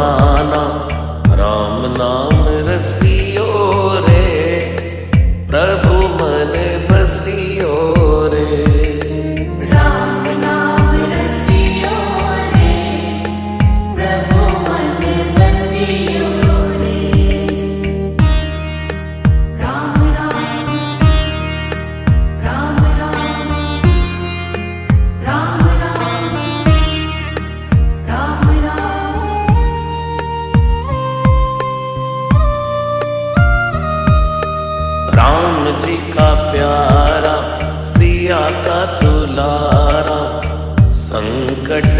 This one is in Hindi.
दीवाना, राम नाम रसियो रे, प्रभु मन बसियो रे। राम नाम रसियो रे, प्रभु मन बसियो रे। राम राम राम राम राम राम राम राम। राम जी का प्यारा, सिया का दुलारा, संकट